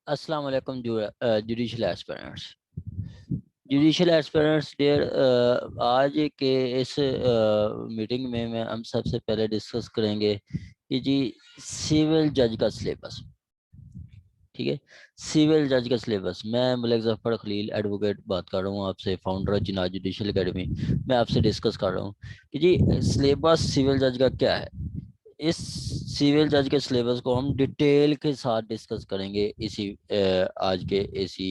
अस्सलाम वालेकुम judicial aspirants. Judicial aspirants dear, आज के इस मीटिंग में हम सबसे पहले डिस्कस करेंगे कि जी सिविल जज का सिलेबस। ठीक है, सिविल जज का सिलेबस। मैं मलिक जफर खलील एडवोकेट बात कर रहा हूँ आपसे, फाउंडर जिनात जुडिशल एकेडमी। मैं आपसे डिस्कस कर रहा हूँ कि जी सिलेबस सिविल जज का क्या है। इस सिविल जज के सिलेबस को हम डिटेल के साथ डिस्कस करेंगे इसी आज के इसी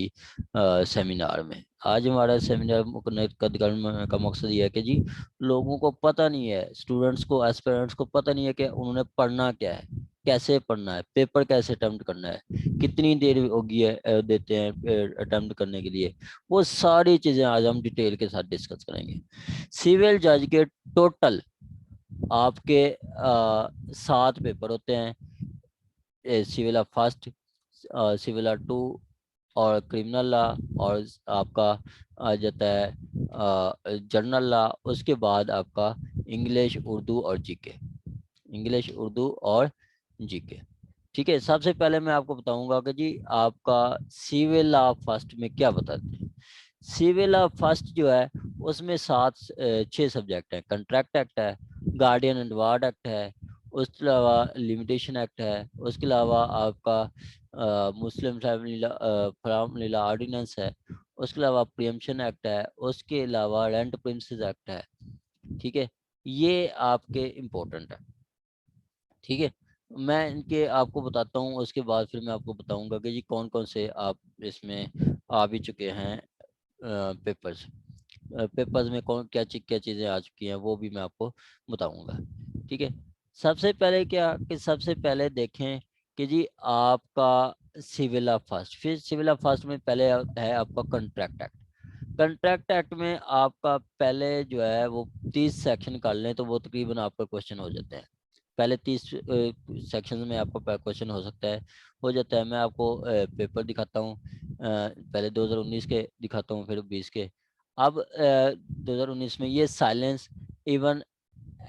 सेमिनार में। आज हमारा सेमिनार मुनक्किद करने का मकसद ये है कि जी लोगों को पता नहीं है, स्टूडेंट्स को, एस्पिरेंट्स को पता नहीं है कि उन्होंने पढ़ना क्या है, कैसे पढ़ना है, पेपर कैसे अटेम्प्ट करना है, कितनी देर होगी है देते हैं अटेम्प्ट करने के लिए। वो सारी चीज़ें आज हम डिटेल के साथ डिस्कस करेंगे। सिविल जज के टोटल आपके 7 पेपर होते हैं। सिविल फर्स्ट, सिविल 2 और क्रिमिनल लॉ, और आपका आ जाता है जनरल लॉ। उसके बाद आपका इंग्लिश, उर्दू और जीके। इंग्लिश, उर्दू और जीके। ठीक है, सबसे पहले मैं आपको बताऊंगा कि जी आपका सिविल लॉ फर्स्ट में क्या बताते हैं। सिविल लॉ फर्स्ट जो है उसमें 6 सब्जेक्ट हैं। कंट्रैक्ट एक्ट है, गार्डियन एंड वार्ड एक्ट है, उसके अलावा लिमिटेशन एक्ट है, उसके अलावा आपका मुस्लिम फैमिली लॉ ऑर्डिनेंस है, उसके अलावा प्रियम्पशन एक्ट है, उसके अलावा रेंट प्रिंसेस एक्ट है। ठीक है, ये आपके इम्पोर्टेंट है। ठीक है, मैं इनके आपको बताता हूँ, उसके बाद फिर मैं आपको बताऊंगा कि जी कौन कौन से आप इसमें आ भी चुके हैं पेपर्स। पेपर्स में कौन क्या चीज़ें आ चुकी हैं वो भी मैं आपको बताऊंगा। ठीक है, सबसे पहले क्या कि सबसे पहले देखें कि जी आपका सिविल फर्स्ट, फिर सिविल फर्स्ट में पहले है आपका कंट्रैक्ट एक्ट। कंट्रैक्ट एक्ट में आपका पहले जो है वो 30 सेक्शन कर लें तो वो तकरीबन आपका क्वेश्चन हो जाते हैं। पहले 30 सेक्शन में आपका क्वेश्चन हो सकता है, हो जाता है। मैं आपको पेपर दिखाता हूँ, पहले 2019 के दिखाता हूँ, फिर 20 के। अब 2019 में ये silence even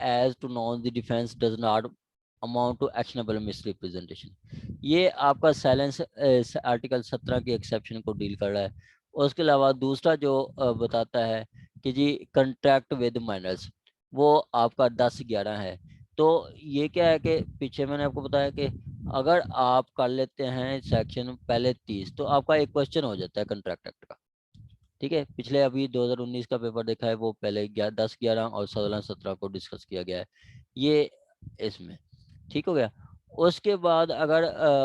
as to non the defence does not amount to actionable misrepresentation. ये आपका साइलेंस आर्टिकल 17 की एक्सेप्शन को डील कर रहा है। उसके अलावा दूसरा जो बताता है कि जी कंट्रैक्ट विद माइनर्स, वो आपका 10-11 है। तो ये क्या है कि पीछे मैंने आपको बताया कि अगर आप कर लेते हैं सेक्शन पहले 30 तो आपका एक क्वेश्चन हो जाता है कंट्रैक्ट एक्ट का। ठीक है, पिछले अभी 2019 का पेपर देखा है, वो पहले 10-11 और 16-17 को डिस्कस किया गया है ये इसमें। ठीक हो गया। उसके बाद अगर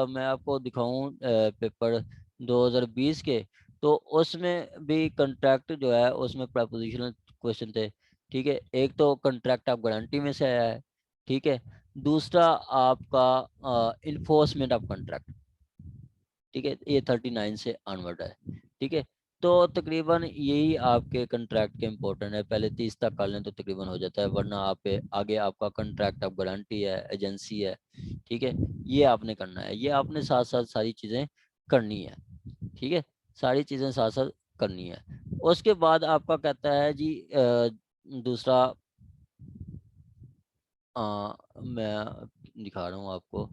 मैं आपको दिखाऊं पेपर 2020 के, तो उसमें भी कंट्रैक्ट जो है उसमें प्रपोजिशनल क्वेश्चन थे। ठीक है, एक तो कंट्रैक्ट ऑफ गारंटी में से आया है। ठीक है, दूसरा आपका इन्फोर्समेंट ऑफ कंट्रैक्ट। ठीक है, ये 39 से अनवर्ड है। ठीक है, तो तकरीबन यही आपके कंट्रैक्ट के इम्पोर्टेंट है। पहले 30 तक कर लें तो तकरीबन हो जाता है, वरना आप आगे आपका कंट्रैक्ट ऑफ गारंटी है, एजेंसी है। ठीक है, ये आपने करना है, ये आपने साथ साथ सारी चीज़ें करनी है। ठीक है, सारी चीज़ें साथ साथ करनी है। उसके बाद आपका कहता है जी दूसरा, मैं दिखा रहा हूँ आपको।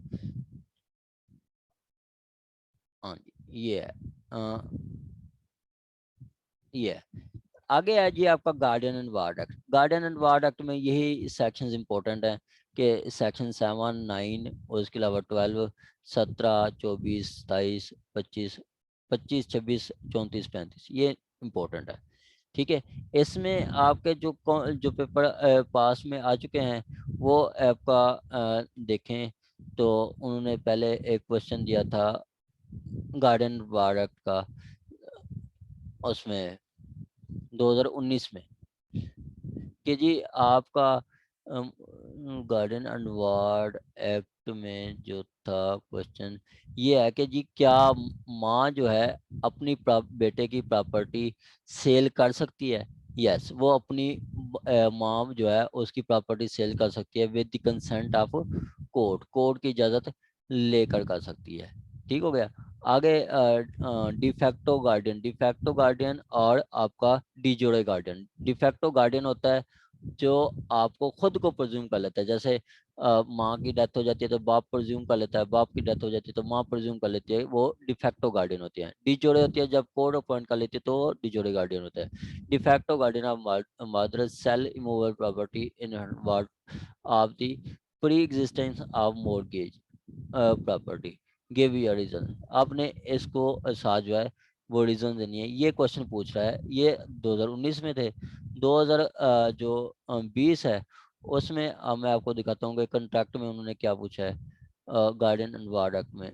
हाँ जी, ये है, ये है। आगे है जी आपका guardian and ward act. Guardian and ward act में यही सेक्शंस इंपॉर्टेंट हैं कि सेक्शन 7, 9 और उसके अलावा 12, 17, 24, 27, 25, 25, 26, 34, 35 ये इम्पोर्टेंट है। ठीक है, इसमें आपके जो पेपर पास में आ चुके हैं वो आपका देखें तो उन्होंने पहले एक क्वेश्चन दिया था गार्डियन वार्ड एक्ट का, उसमें 2019 में कि जी आपका गार्डन एंड वार्ड एक्ट में जो था क्वेश्चन, ये है कि जी क्या माँ जो है अपनी बेटे की प्रॉपर्टी सेल कर सकती है। यस, वो अपनी माँ जो है उसकी प्रॉपर्टी सेल कर सकती है with the consent of court. Court की इजाज़त लेकर कर सकती है। ठीक हो गया। आगे डिफैक्टो गार्डियन। डिफैक्टो गार्डियन और आपका डिजोरे गार्डियन। डिफैक्टो गार्डियन होता है जो आपको खुद को प्रोज्यूम कर लेता है। जैसे माँ की डेथ हो जाती है तो बाप प्रोज्यूम कर लेता है, बाप की डेथ हो जाती है तो माँ प्रोज्यूम कर लेती है, वो डिफैक्टो गार्डियन होती है। डिजोरे होती है जब कोर्ट अपॉइंट कर लेती है तो वो डिजोरे गार्डियन होता है। De facto guardian of mother sell immovable property in what of the pre existence of mortgage property, give your reason. आपने इसको साथ जो है वो रीजन देनी है। ये क्वेश्चन पूछ रहा है, ये 2019 में थे। 2020 है उसमें मैं आपको दिखाता हूँ कि कंट्रैक्ट में उन्होंने क्या पूछा है गार्डन एंड वार्ड एक्ट में।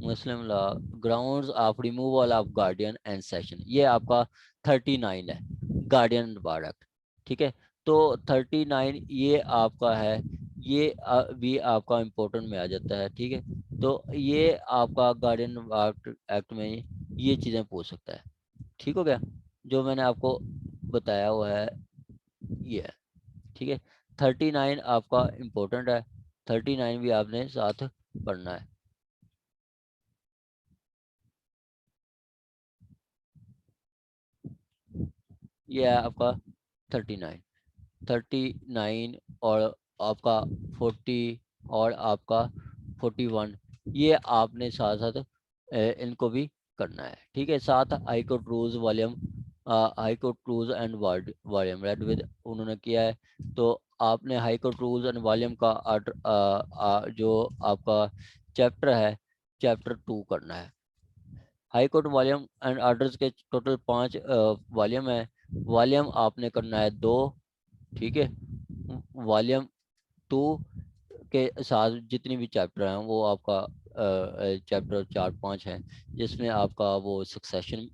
मुस्लिम law grounds of removal of guardian and session, ये आपका 39 है गार्डियन एंड वार्ड एक्ट। ठीक है, तो 39 ये आपका है, ये भी आपका इम्पोर्टेंट में आ जाता है। ठीक है, तो ये आपका गार्डियन वार्ड एक्ट में ये चीज़ें पूछ सकता है। ठीक हो गया, जो मैंने आपको बताया हुआ है ये है। ठीक है, 39 आपका इम्पोर्टेंट है, 39 भी आपने साथ पढ़ना है। ये है आपका 39, 39 और आपका 40 और आपका 41, ये आपने साथ साथ इनको भी करना है। ठीक है, साथ high court rules volume, high court rules and volume read with उन्होंने किया है। तो आपने high court rules and volume का जो आपका चैप्टर है, चैप्टर 2 करना है। High court volume and orders के टोटल 5 वॉल्यूम है, वॉल्यूम आपने करना है 2। ठीक है, वॉल्यूम 2 के साथ जितनी भी चैप्टर हैं वो आपका चैप्टर 4-5 हैं, जिसमें आपका वो सक्सेशन,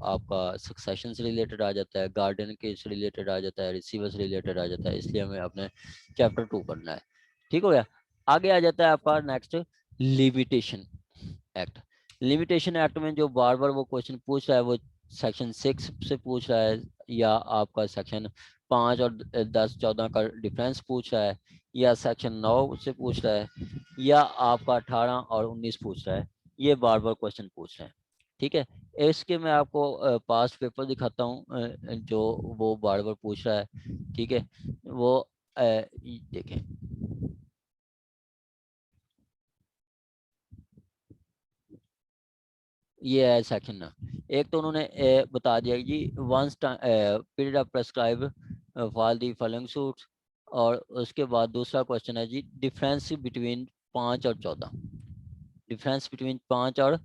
आपका सक्सेशन से रिलेटेड आ जाता है, गार्डन के से रिलेटेड आ जाता है, रिसीवर से रिलेटेड आ जाता है, इसलिए हमें अपने चैप्टर 2 करना है। ठीक हो गया, आगे आ जाता है आपका next limitation act. Limitation act में जो बार बार वो क्वेश्चन पूछ रहा है वो सेक्शन 6 से पूछ रहा है, या आपका सेक्शन 5 और 10-14 का डिफरेंस पूछ रहा है, या सेक्शन 9 से पूछ रहा है, या आपका 18 और 19 पूछ रहा है। ये बार बार क्वेश्चन पूछ रहे हैं। ठीक है, इसके मैं आपको पास्ट पेपर दिखाता हूँ जो वो बार बार पूछ रहा है। ठीक है, वो देखें, ये है सेक्शन ना। एक तो उन्होंने बता दिया कि जी once period of prescribe for the following suits, और उसके बाद दूसरा क्वेश्चन है जी डिफरेंस बिटवीन 5 और 14, डिफरेंस बिटवीन 5 और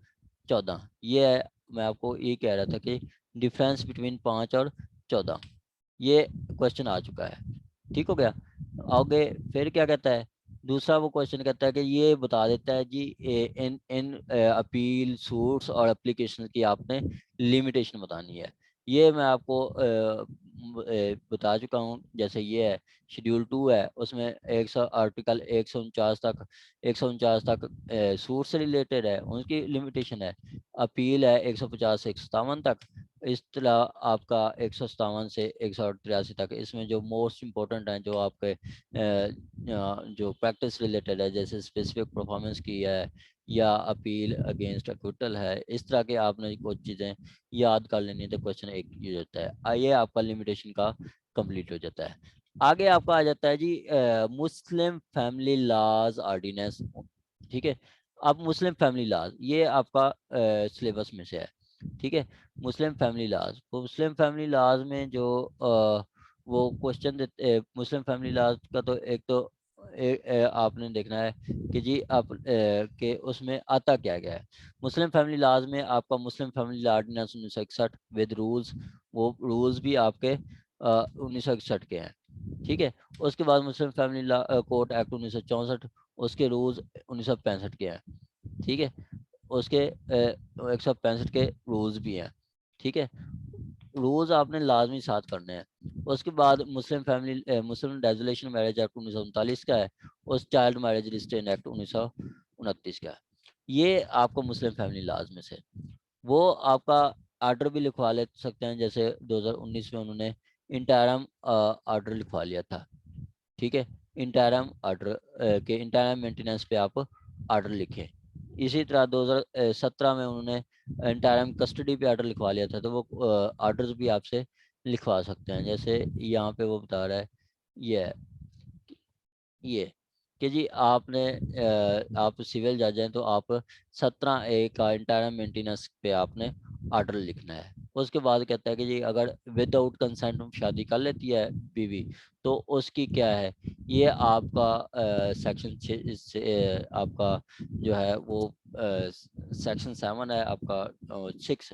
14, ये है। मैं आपको ये कह रहा था कि डिफरेंस बिटवीन 5 और 14 ये क्वेश्चन आ चुका है। ठीक हो गया, आगे फिर क्या कहता है, दूसरा वो क्वेश्चन कहता है कि ये बता देता है जी इन इन अपील सूट्स और एप्लीकेशन की आपने लिमिटेशन बतानी है। ये मैं आपको बता चुका हूँ। जैसे ये है शेड्यूल 2 है, उसमें 100 आर्टिकल 149 तक, 149 तक सूट से रिलेटेड है, उनकी लिमिटेशन है। अपील है 150 से 157 तक, इस तरह आपका 157 से 183 तक। इसमें जो मोस्ट इम्पोर्टेंट हैं जो आपके जो प्रैक्टिस रिलेटेड है, जैसे स्पेसिफिक परफॉर्मेंस की है या अपील अगेंस्ट एक्विटल है, इस तरह के आपने कुछ चीज़ें याद कर लेनी है तो क्वेश्चन एक यूज होता है। ये आपका लिमिटेशन का कंप्लीट हो जाता है। आगे आपका आ जाता है जी मुस्लिम फैमिली लॉज ऑर्डिनेंस। ठीक है, अब मुस्लिम फैमिली लॉज ये आपका सिलेबस में से है। ठीक है, Muslim family laws, Muslim family laws में जो वो क्वेश्चन देते मुस्लिम फैमिली लॉज का, तो एक तो आपने देखना है कि जी आप के उसमें आता क्या क्या है। मुस्लिम फैमिली लॉज में आपका Muslim family law ordinance 1961 with rules, वो रूल्स भी आपके 1961 के हैं। ठीक है, उसके बाद Muslim family law court act 1964, उसके रूल्स 1965 के हैं। ठीक है, उसके 165 के रूल्स भी हैं। ठीक है, रूल्स आपने लाजमी साथ करने हैं। उसके बाद मुस्लिम फैमिली मुस्लिम रेजुलेशन मैरिज एक्ट 1939 का है, उस चाइल्ड मैरिज रिस्ट्रेन एक्ट 1929 का है। ये आपको मुस्लिम फैमिली लाज में से, वो आपका आर्डर भी लिखवा ले सकते हैं, जैसे 2019 में उन्होंने इंटरम आर्डर लिखवा लिया था। ठीक है, इंटरम आर्डर के इंटरम मेंटेनेंस पे आप आर्डर लिखें। इसी तरह 2017 में उन्होंने इंटरम कस्टडी पे ऑर्डर लिखवा लिया था, तो वो ऑर्डर्स भी आपसे लिखवा सकते हैं। जैसे यहाँ पे वो बता रहा है ये ये कि जी आपने आप सिविल जज हैं तो आप 17A का इंटरम मेंटेनेंस पे आपने ऑर्डर लिखना है। उसके बाद कहता है कि जी अगर विदाउट कंसेंट शादी कर लेती है बीवी तो उसकी क्या है, ये आपका सेक्शन आपका जो है वो सेक्शन 7 है आपका 6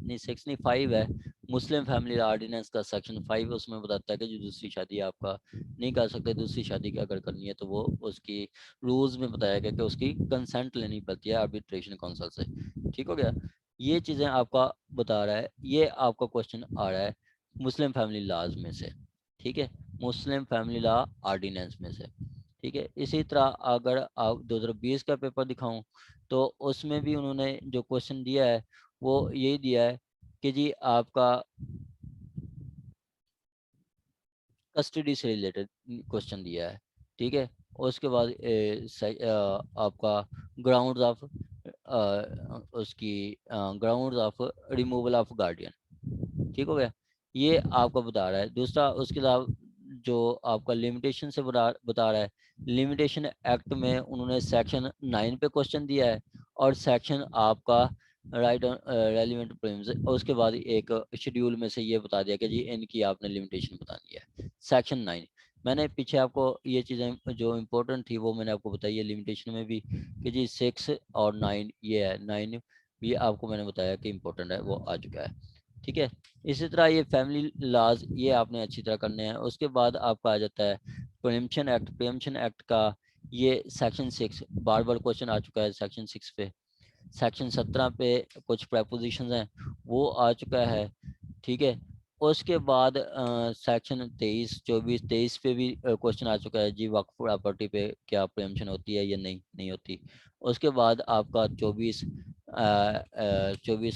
नहीं 6 नहीं 5 है मुस्लिम फैमिली ऑर्डिनेंस का सेक्शन 5, उसमें बताता है कि जो दूसरी शादी आपका नहीं कर सकते, दूसरी शादी की अगर करनी है तो वो उसकी रूल्स में बताया गया कि उसकी कंसेंट लेनी पड़ती है आर्बिट्रेशन काउंसिल से। ठीक हो गया, ये चीज़ें आपका बता रहा है। ये आपका क्वेश्चन आ रहा है मुस्लिम फैमिली लॉज में से, ठीक है, मुस्लिम फैमिली लॉ ऑर्डिनेंस में से। ठीक है, इसी तरह अगर आप 2020 का पेपर दिखाऊं तो उसमें भी उन्होंने जो क्वेश्चन दिया है वो यही दिया है कि जी आपका कस्टडी से रिलेटेड क्वेश्चन दिया है। ठीक है, उसके बाद आपका ग्राउंड्स ऑफ उसकी grounds of removal of guardian. ठीक हो गया, ये आपको बता रहा है। दूसरा उसके अलावा जो आपका लिमिटेशन से बता रहा है, लिमिटेशन एक्ट में उन्होंने सेक्शन 9 पे क्वेश्चन दिया है और सेक्शन आपका राइट रेलिवेंट प्रीम्स, और उसके बाद एक शेड्यूल में से ये बता दिया कि जी इनकी आपने लिमिटेशन बतानी है। सेक्शन 9 मैंने पीछे आपको ये चीज़ें जो इम्पोर्टेंट थी वो मैंने आपको बताई है लिमिटेशन में भी कि जी 6 और 9 ये है, 9 भी आपको मैंने बताया कि इम्पोर्टेंट है, वो आ चुका है। ठीक है, इसी तरह ये फैमिली लॉज ये आपने अच्छी तरह करने हैं। उसके बाद आपका आ जाता है प्रीएम्पशन एक्ट। प्रीएम्पशन एक्ट का ये सेक्शन 6 बार बार क्वेश्चन आ चुका है सेक्शन 6 पे। सेक्शन 17 पे कुछ प्रपोजिशंस हैं वो आ चुका है। ठीक है, उसके बाद सेक्शन 23 24 23 पे भी क्वेश्चन आ चुका है जी वक्फ प्रॉपर्टी पे क्या प्रीएम्पशन होती है या नहीं होती। उसके बाद आपका 24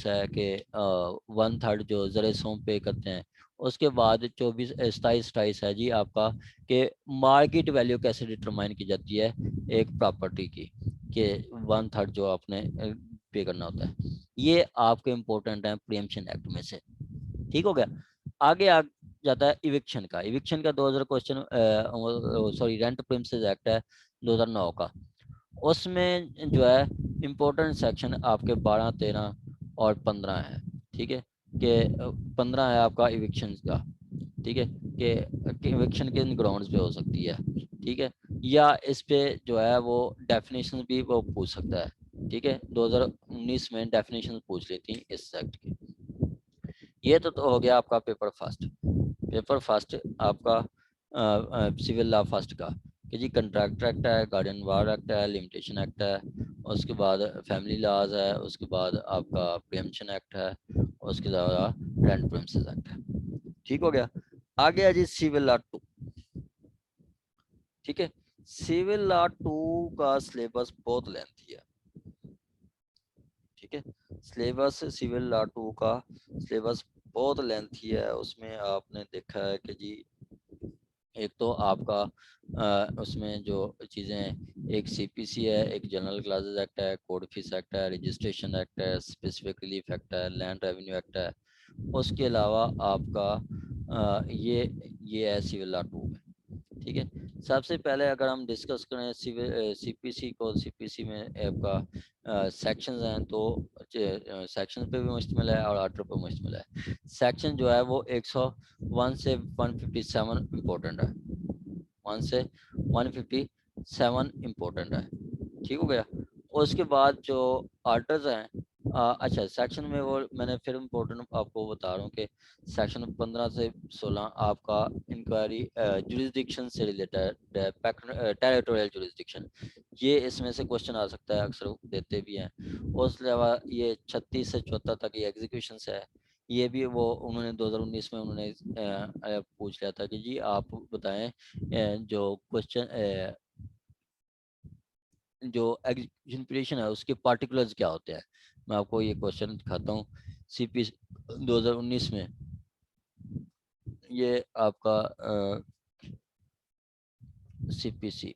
है कि 1/3 जो ज़र सोम पे करते हैं। उसके बाद 27 है जी आपका कि मार्केट वैल्यू कैसे डिटरमाइन की जाती है एक प्रॉपर्टी की, कि 1/3 जो आपने पे करना होता है। ये आपके इम्पोर्टेंट है प्रीएम्पशन एक्ट में से। ठीक हो गया, आगे आ जाता है इविक्शन का। इविक्शन का 2000 question sorry rent princess act है 2009 का। उसमें जो है इम्पोर्टेंट सेक्शन आपके 12 13 और 15 है। ठीक है, कि 15 है आपका इविक्शन का। ठीक है, कि इविक्शन किन ग्राउंड्स पे हो सकती है। ठीक है, या इस पे जो है वो डेफिनेशन भी वो पूछ सकता है। ठीक है, 2019 में डेफिनेशन पूछ लेती इस एक्ट की। ये तो हो गया आपका पेपर फर्स्ट। पेपर फर्स्ट आपका सिविल लॉ फर्स्ट का कि जी कंट्रैक्ट एक्ट है, गार्डियन वार एक्ट है, लिमिटेशन एक्ट है, उसके बाद फैमिली लॉज है, उसके बाद आपका प्रीएम्पशन एक्ट है, उसके अलावा रेंट प्रिंसेस एक्ट है। ठीक हो गया, आगे है जी सिविल लॉ 2। ठीक है, सिविल लॉ 2 का सिलेबस बहुत लेंथी है। ठीक है, सिलेबस सिविल लॉ 2 का सिलेबस बहुत लेंथी है। उसमें आपने देखा है कि जी एक तो आपका उसमें जो चीज़ें एक सीपीसी है, एक जनरल क्लासेस एक्ट है, कोड फीस एक्ट है, रजिस्ट्रेशन एक्ट है, स्पेसिफिक रिलीफ एक्ट है, लैंड रेवेन्यू एक्ट है। उसके अलावा आपका ये है सिविल लॉ 2 में। ठीक है, सबसे पहले अगर हम डिस्कस करें सिविल सीपीसी को, सीपीसी में आपका सेक्शंस हैं तो सेक्शन पे भी मुश्तमिल है और आर्डर पे मुश्तमिल है। सेक्शन जो है वो 101 से 157 इम्पोर्टेंट है, 1 से 157 इम्पोर्टेंट है। ठीक हो गया, उसके बाद जो आर्टर्स हैं अच्छा सेक्शन में वो मैंने फिर इम्पोर्टेंट आपको बता रहा हूँ कि सेक्शन 15 से 16 आपका इंक्वायरी जुरिस्डिक्शन से रिलेटेड है, टेरिटोरियल जुरिस्डिक्शन। ये इसमें से क्वेश्चन आ सकता है, अक्सर देते भी हैं। उसके अलावा ये 36 से 74 तक ये एग्जीक्यूशन है। ये भी वो उन्होंने 2019 में उन्होंने पूछ लिया था कि जी आप बताएं जो क्वेश्चन जो एग्जीक्यूशन पीरियड है उसके पार्टिकुलर्स क्या होते हैं। मैं आपको ये क्वेश्चन दिखाता हूँ सीपी 2019 में। ये आपका सीपीसी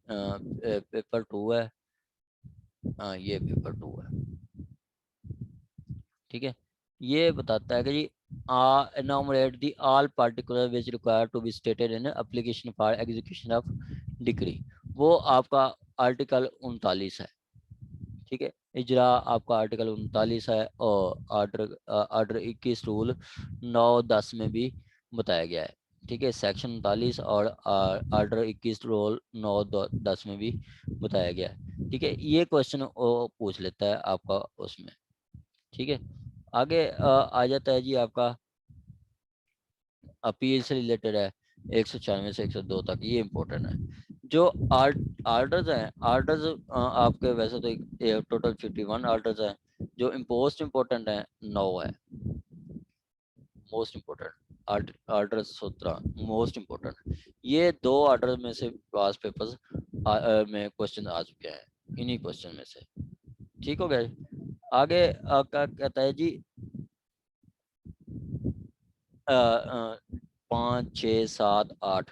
पेपर 2 है। हाँ ये पेपर 2 है। ठीक है, ये बताता है कि जी enumerate the all particular which require to be stated in application for execution of decree। वो आपका आर्टिकल 39 है। ठीक है, इजरा आपका आर्टिकल 39 है, और ऑर्डर 21 रूल 9-10 में भी बताया गया है। ठीक है, सेक्शन 39 और ऑर्डर 21 रूल 9-10 में भी बताया गया है। ठीक है, ये क्वेश्चन पूछ लेता है आपका उसमें। ठीक है, आगे आ जाता है जी आपका अपील से रिलेटेड है 196 से 102 तक, ये इंपॉर्टेंट है। जो आर्डर्स हैं, आर्डर्स आपके वैसे तो टोटल 51 आर्डर्स हैं। जो मोस्ट इम्पोर्टेंट है 9 है। Most important order 17 most important. ये 2 आर्डर में से पास पेपर्स में क्वेश्चन आ चुके हैं इन्हीं क्वेश्चन में से। ठीक हो गया। आगे क्या कहता है जी 5, 6, 7, 8,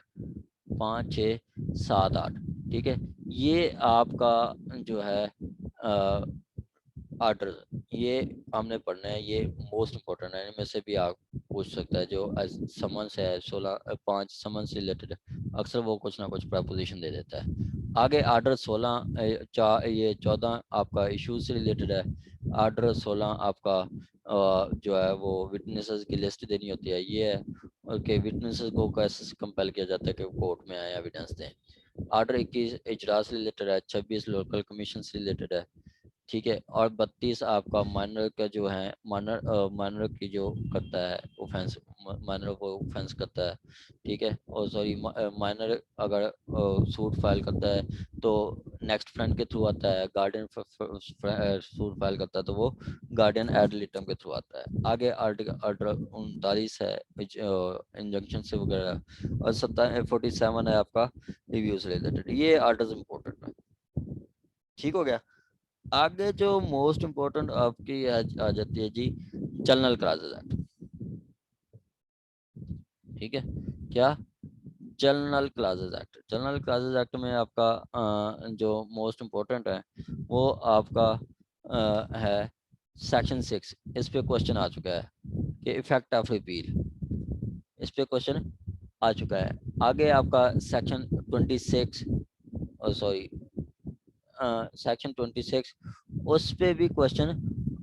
5, 6, 7, 8। ठीक है, ये आपका जो है आर्डर, ये हमने पढ़ना है, ये मोस्ट इम्पोर्टेंट है। इनमें से भी आप पूछ सकता है। जो समन्स है 16, 5 समन्स रिलेटेड, अक्सर वो कुछ ना कुछ प्रपोजिशन दे देता है। आगे आर्डर 16 ये 14 आपका इशूज से रिलेटेड है। आर्डर 16 आपका जो है वो विटनेसेस की लिस्ट देनी होती है, ये है। ओके, विटनेसेस को कैसे कंपेल किया जाता है कि कोर्ट में आए एविडेंस दें। आर्डर 21 इजरास रिलेटेड है। 26 लोकल कमीशन से रिलेटेड है। ठीक है, और 32 आपका माइनर का जो है माइनर की जो करता है ऑफेंस, माइनर को ऑफेंस करता है। ठीक है, और सॉरी माइनर अगर सूट फाइल करता है तो नेक्स्ट फ्रेंड के थ्रू आता है। गार्डियन सूट फाइल करता है तो वो गार्डियन एड लिटम के थ्रू आता है। आगे आर्टिकल आर्डर 39 है इंजंक्शन से वगैरह, और 47 है आपका रिव्यूज रिलेटेड। ये आर्डर्स इंपॉर्टेंट है। ठीक हो गया। आगे जो मोस्ट इम्पोर्टेंट आपकी आ जाती है जी जनरल क्लासेस एक्ट। ठीक है, क्या general classes act. General classes act में आपका जो मोस्ट इम्पोर्टेंट है वो आपका है सेक्शन 6। इस पे क्वेश्चन आ चुका है कि इफेक्ट ऑफ रिपील, इस पे क्वेश्चन आ चुका है। आगे आपका सेक्शन 26, सॉरी सेक्शन 26, उस पे भी क्वेश्चन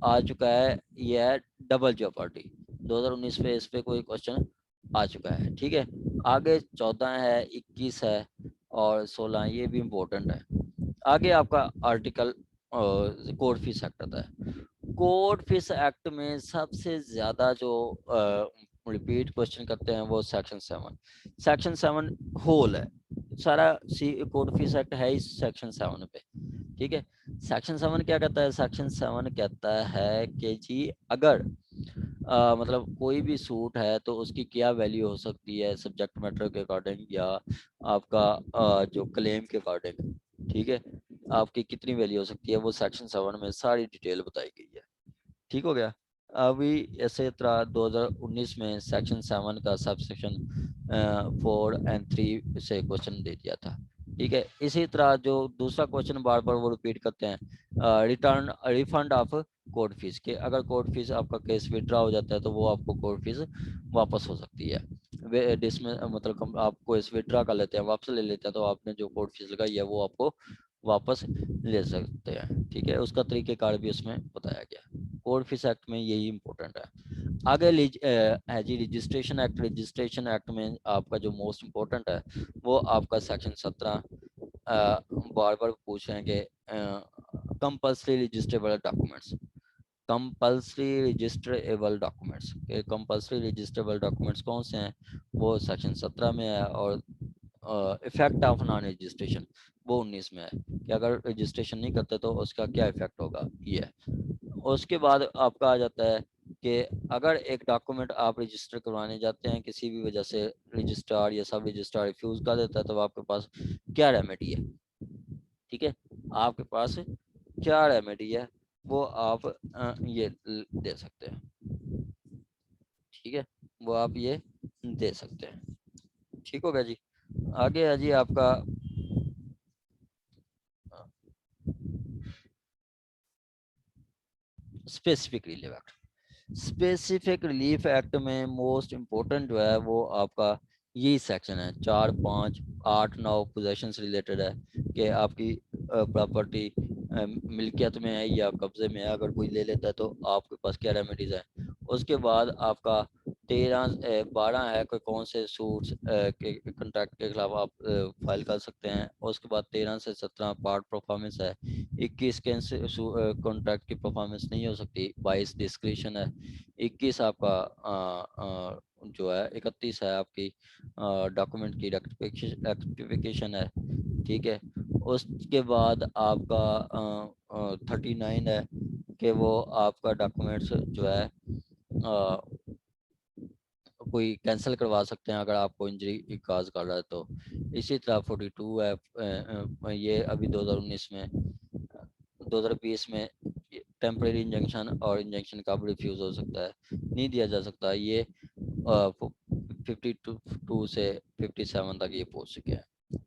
आ चुका है। ये है डबल जॉपर्टी 2019 पे, इस पे कोई क्वेश्चन आ चुका है। ठीक है, आगे 14 है, 21 है और 16, ये भी इम्पोर्टेंट है। आगे आपका आर्टिकल कोड फीस एक्ट आता है। कोड फीस एक्ट में सबसे ज्यादा जो रिपीट क्वेश्चन करते हैं वो सेक्शन 7। सेक्शन 7 होल है सारा। सी कोड फीस एक्ट है इस सेक्शन 7 पे। ठीक है, सेक्शन 7 क्या कहता है? सेक्शन 7 कहता है कि जी अगर मतलब कोई भी सूट है तो उसकी क्या वैल्यू हो सकती है सब्जेक्ट मैटर के अकॉर्डिंग, या आपका जो क्लेम के अकॉर्डिंग। ठीक है, आपकी कितनी वैल्यू हो सकती है, वो सेक्शन 7 में सारी डिटेल बताई गई है। ठीक हो गया। अभी ऐसे तरह 2019 में सेक्शन 7 का सब सेक्शन 4 और 3 से क्वेश्चन दे दिया था। ठीक है, इसी तरह जो दूसरा क्वेश्चन बार बार वो रिपीट करते हैं return refund of court fees के। अगर कोर्ट फीस आपका केस विड्रॉ हो जाता है तो वो आपको कोर्ट फीस वापस हो सकती है। वे डिसमिस मतलब आपको इस विड्रॉ कर लेते हैं, वापस ले लेते हैं, तो आपने जो कोर्ट फीस लगाई है वो आपको वापस ले सकते हैं। ठीक है, उसका तरीकेकार भी उसमें बताया गया। कोर्ट फीस एक्ट में यही इंपॉर्टेंट है। आगे है जी रजिस्ट्रेशन एक्ट। रजिस्ट्रेशन एक्ट में आपका जो मोस्ट इम्पोर्टेंट है वो आपका सेक्शन 17 बार बार पूछ रहे हैं कि compulsory registrable documents. Compulsory registrable documents, compulsory registrable documents कौन से हैं? वो सेक्शन 17 में है। और इफेक्ट ऑफ नॉन रजिस्ट्रेशन वो 19 में है कि अगर रजिस्ट्रेशन नहीं करते तो उसका क्या इफेक्ट होगा, ये है। उसके बाद आपका आ जाता है कि अगर एक डॉक्यूमेंट आप रजिस्टर करवाने जाते हैं, किसी भी वजह से रजिस्ट्रार या सब रजिस्ट्रार रिफ्यूज कर देता है, तो आपके पास क्या रेमेडी है? ठीक है, आपके पास क्या रेमेडी है वो आप ये दे सकते हैं। ठीक है, वो आप ये दे सकते हैं। ठीक होगा जी। आगे है जी आपका specific relief act. Specific relief act में मोस्ट इम्पोर्टेंट जो है वो आपका यही सेक्शन है, 4, 5, 8, 9 पोजेशन रिलेटेड है कि आपकी प्रॉपर्टी मिल्कियत में है या कब्जे में है, अगर कोई ले लेता है तो आपके पास क्या रेमेडीज है। उसके बाद आपका 13 12 है कि कौन से सूट्स के कॉन्ट्रैक्ट के खिलाफ आप फाइल कर सकते हैं। उसके बाद 13 से 17 पार्ट परफॉर्मेंस है। 21 के कॉन्ट्रैक्ट की परफॉर्मेंस नहीं हो सकती। 22 डिस्क्रिशन है। 21 आपका जो है 31 है आपकी डॉक्यूमेंट की रेक्टिफिकेशन है। ठीक है। उसके बाद आपका 39 है कि वो आपका डॉक्यूमेंट्स जो है कोई कैंसिल करवा सकते हैं अगर आपको इंजरी काज कर रहा है तो। इसी तरह 42 है, ये अभी 2019 में 2020 में टेम्परेरी इंजेक्शन और इंजेक्शन का भी रिफ्यूज हो सकता है, नहीं दिया जा सकता। ये 52 से 57 तक ये पहुंच चुके हैं।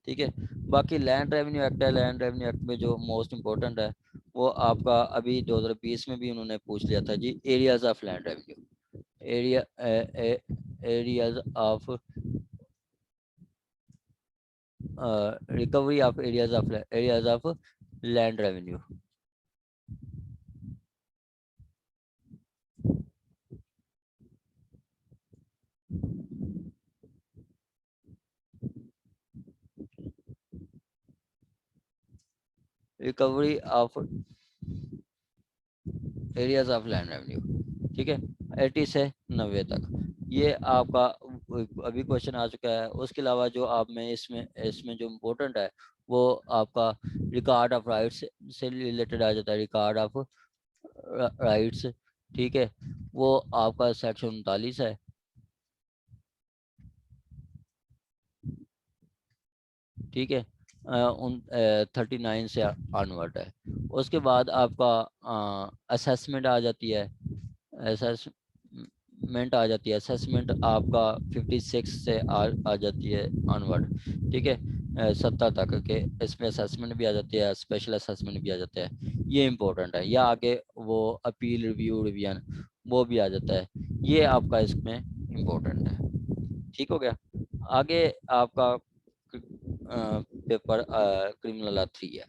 ठीक है। बाकी लैंड रेवेन्यू एक्ट है। लैंड रेवेन्यू एक्ट में जो मोस्ट इम्पोर्टेंट है वो आपका अभी 2020 में भी उन्होंने पूछ लिया था जी, areas of land revenue. Area areas of recovery of areas of land revenue। Recovery of areas of land revenue. ठीक है। 80 से 90 तक ये आपका अभी क्वेश्चन आ चुका है। उसके अलावा जो आप में इसमें जो इम्पोर्टेंट है वो आपका रिकॉर्ड ऑफ राइट्स से रिलेटेड आ जाता है। रिकॉर्ड ऑफ राइट्स, ठीक है, वो आपका सेक्शन 39 है। ठीक है। उन 39 से ऑनवर्ड है। उसके बाद आपका असेसमेंट आ जाती है। असेसमेंट आ जाती है। असेसमेंट आपका 56 से आ जाती है ऑनवर्ड। ठीक है। 70 तक के इसमें असेसमेंट भी आ जाती है, स्पेशल असेसमेंट भी आ जाता है। ये इंपॉर्टेंट है। या आगे वो अपील रिव्यू रिवीजन वो भी आ जाता है। ये आपका इसमें इम्पोर्टेंट है। ठीक हो गया। आगे आपका पेपर क्रिमिनल लॉ 3 है।